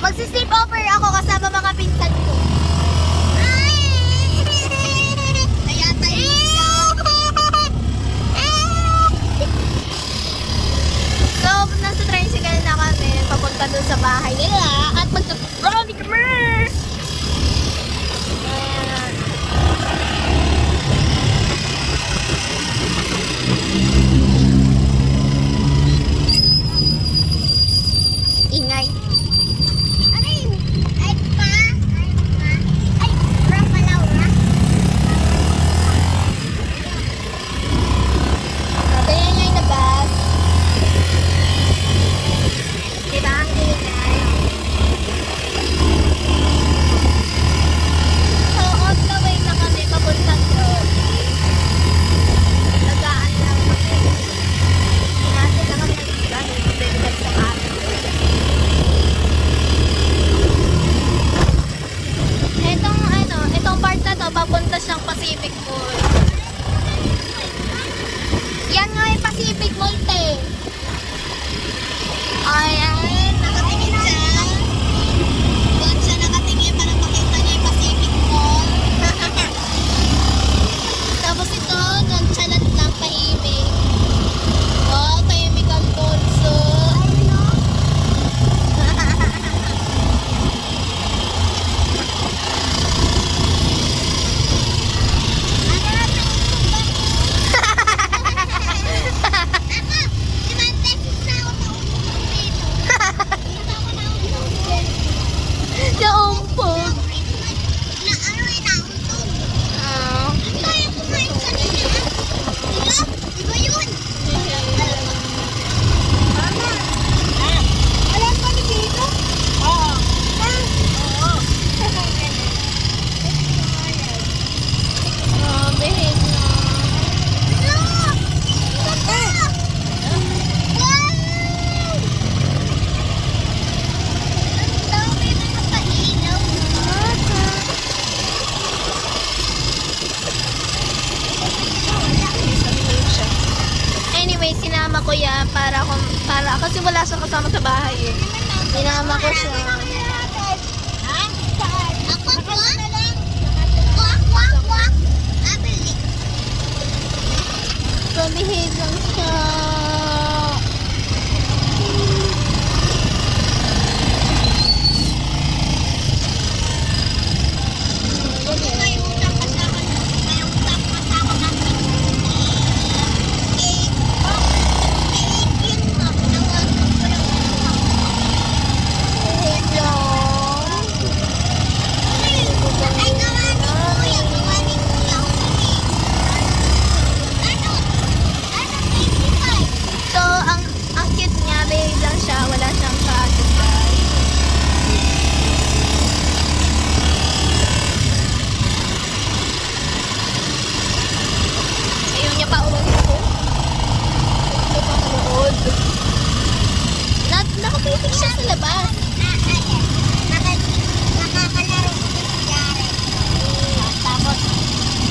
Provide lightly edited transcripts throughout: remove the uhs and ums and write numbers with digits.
Magsi-sleep over ako kasama mga pinsan ko. Kaya tayo So, nasa tricycle na kami. Papunta doon sa bahay nila. At magtutuloy kami. Ayan. Ingay. Papunta siyang Pacific Mall. Yan nga yung Pacific Mall, te. Ayan, nakatingin siya. Doon siya nakatingin para makita niya yung Pacific Mall. Tapos ito, nonchalant lang, tahimik. Oh, tahimik ang bonso. Sinama ko yan para kasi wala siyang kasama sa bahay eh. Sinama ko siya. Pamihid lang siya. Nakapitik siya sa labas. Nakakalaro ko sa Jare. Tapos,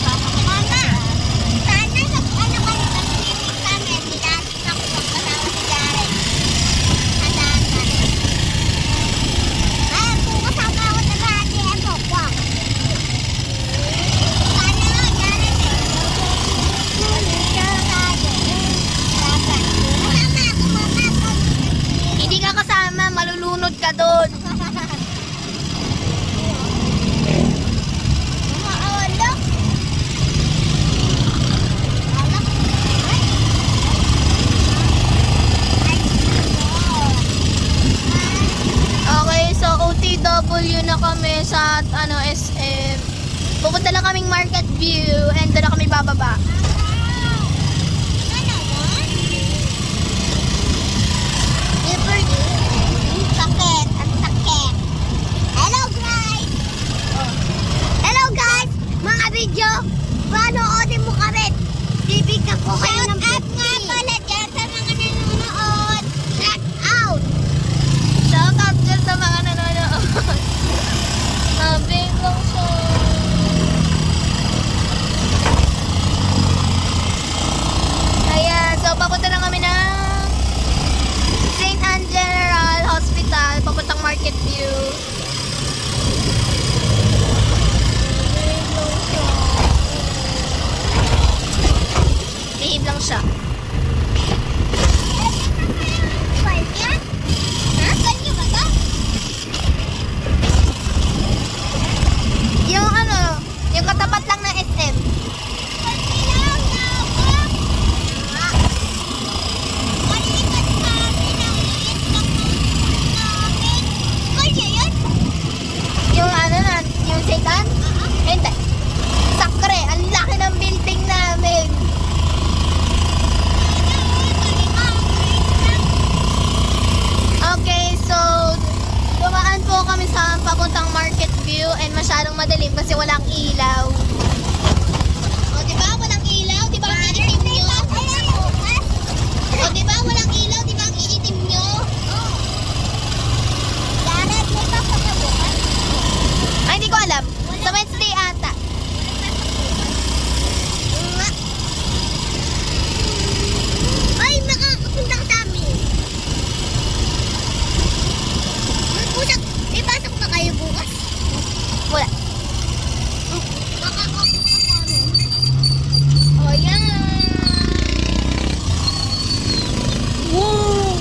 mama, sana ano kayo nag-swimming kami. Pinasok ako kasama si Jare. Hadakan. Ay, kung kasama ako sa dati, eto, kwak. Sana, Jare. Hindi ka kasama, malulunod ka doon. Okay, so OTW na kami sa SM. Pupunta lang kaming Market View and doon na kami bababa. Panoodin mo kami. Bibigyan ko kayo ng 50. Shout out nga pala dyan sa mga nanonood. Shout out. Shout out dyan sa mga nanonood. Sabi lang siya. View. Behave lang siya. Yung ano, yung katapat lang ng SM. Yung ano na, yung second? Hindi. Sakre, ang laki ng building namin. Okay, so dumaan po kami sa papuntang Market View and masyadong madilim kasi walang ilaw. O, diba? Walang ilaw? Diba ang iitim nyo? O, diba? Walang ilaw? Diba ang iitim nyo? Ay, hindi ko alam. Sa Wednesday ata. Ay, makakapunta ka sa amin. May pasok pa kayo bukas? Wala. Makakapunta ka sa amin. O, yan. Woo!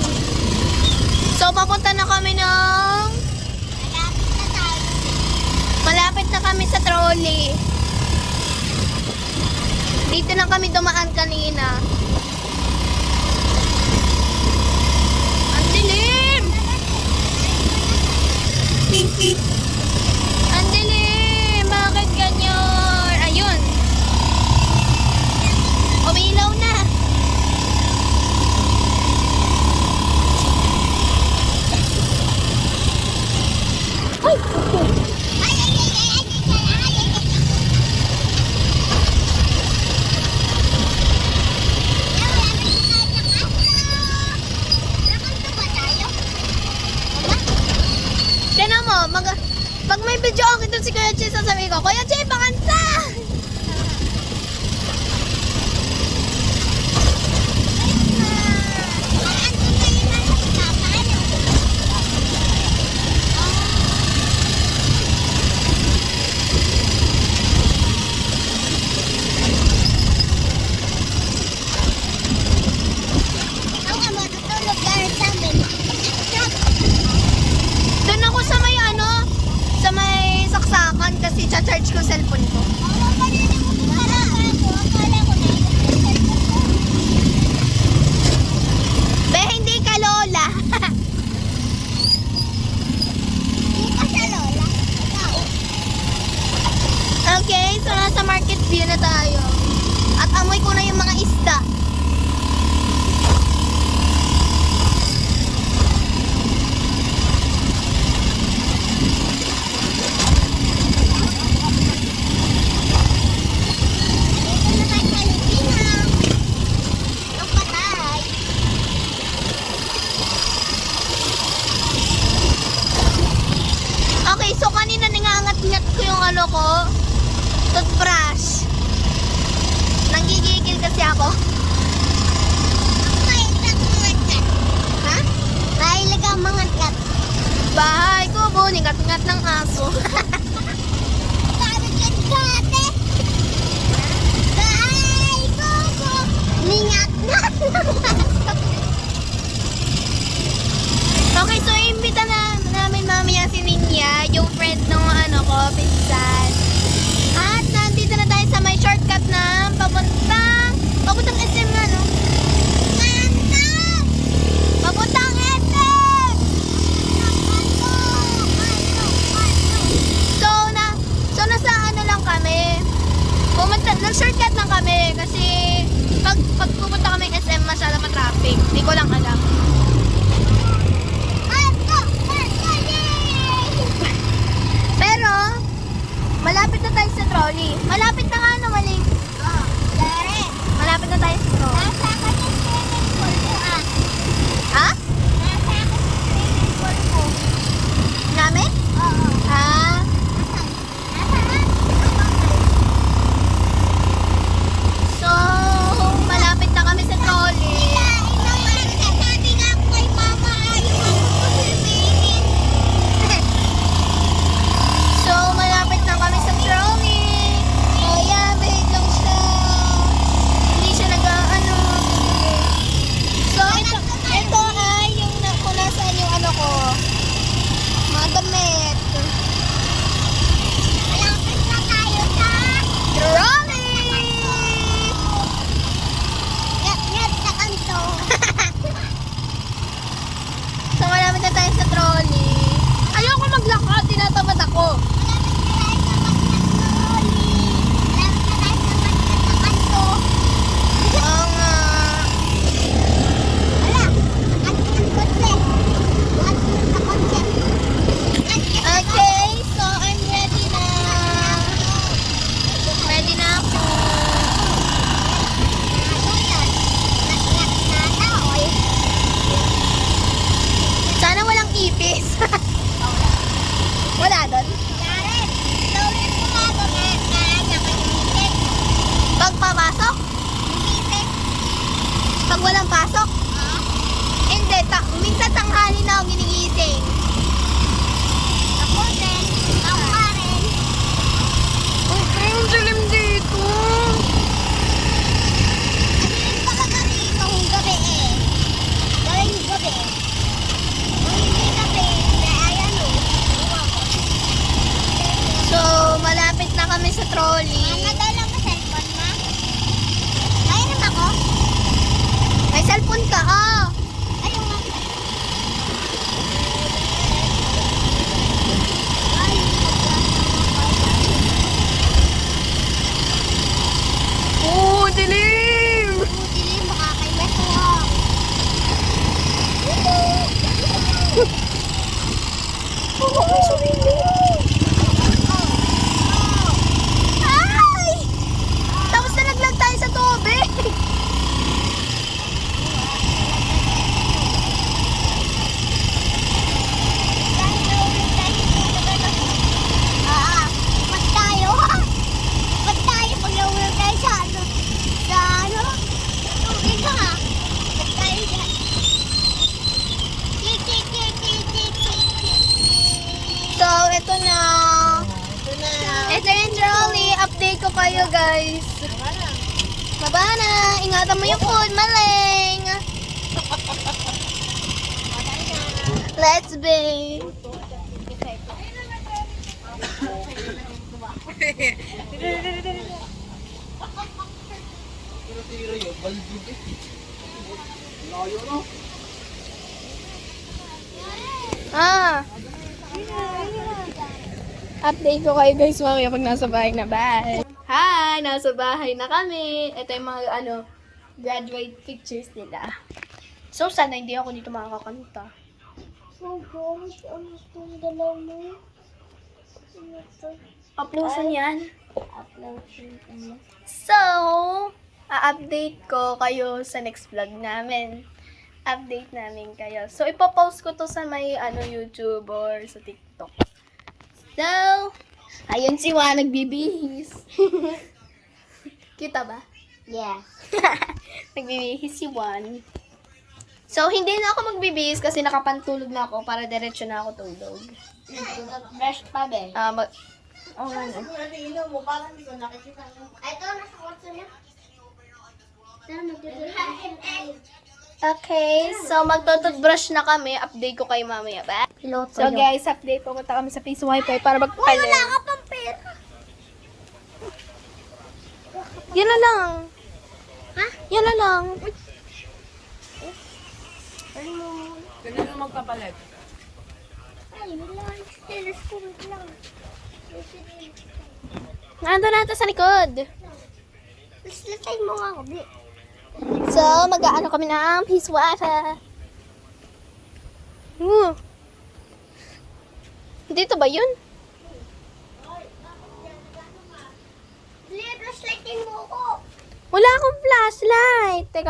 So, papunta na kami ng... Malapit na kami sa trolley. Dito na kami dumaan kanina. Ang dilim! Ang dilim! Bakit ganyan? Ayun. Umilaw na. Ay! Tignan mo, pag may video ako dito si Kuya Che, sasabihin ko, Kuya Che, pakanta! Doon ako sa may ano, sa may saksakan kasi cha-charge ko cellphone ko. Be, hindi ka lola. Okay, so nasa Market View na tayo. At amoy ko na yung mga isda. Okay, so kanina nangangat-ngat ko yung ano ko, toothbrush. Nanggigigil kasi ako. Ha? Mahilig ang mangat-ngat. Bahay ko, buningat-ngat ng aso. Bahay ko, ningat-ngat ng aso. Okay, so imbita na namin mamaya si Ninya, yung friend ng ano ko, pinsan. At nandito na tayo sa may shortcut na papuntang SM na, no? Papuntang SM! So nasa ano lang kami. Nag-shortcut lang kami kasi pag pupunta kami SM masyado pa-traffic. Hindi ko lang alam. Pero malapit na tayo sa trolley. Malapit na nga naman eh. natatamad ako. Oo nga. Okay, so I'm ready na. Ready na ako. Sana walang ipis. Wala doon. Pag papasok? Pag walang pasok? Hindi, minsan tanghali na ako ginigising. Okay, ang dilim dito. So, malapit na kami sa trolley. May cellphone ka, oh. Oh, dilim! Ay! Tapos nalaglag tayo sa tubig. So, ito na. Ito yung trolley. Update ko kayo, guys. Baba na. Ingatan mo yung food. Maling. Let's be. Update ko kayo guys mamaya pag nasa bahay na. Bye! Hi! Nasa bahay na kami. Ito yung mga graduate pictures nila. So, sana hindi ako dito makakakanta. Uploadan yan. So, a-update ko kayo sa next vlog namin. Update namin kayo. So, ipopost ko to sa may YouTube or sa TikTok. So, ayun si Juan nagbibihis. Kita ba? Yeah. Nagbibihis si Juan. So, hindi na ako magbibihis kasi nakapantulog na ako para diretso na ako tulog. Brush pa be. Oo nga na. Ito, nasa kwarto niya. Tara, magdudulog. Okay, so magtututbrush na kami. Update ko kayo mamaya ba? Piloto So guys, update po. Punta kami sa Peace Wi-Fi para magpapalit. Wala ka pang pera. Yan na lang. Ha? Yan na lang. Ganun na magpapalit. Ay, wala. Stainless ko lang. Nandun natin sa likod. Tapos latay mo nga ako, Bi. So, mag-aano kami ng Peace Wi-Fi. Dito ba yun? Flashlightin mo ako. Wala akong flashlight. Teka.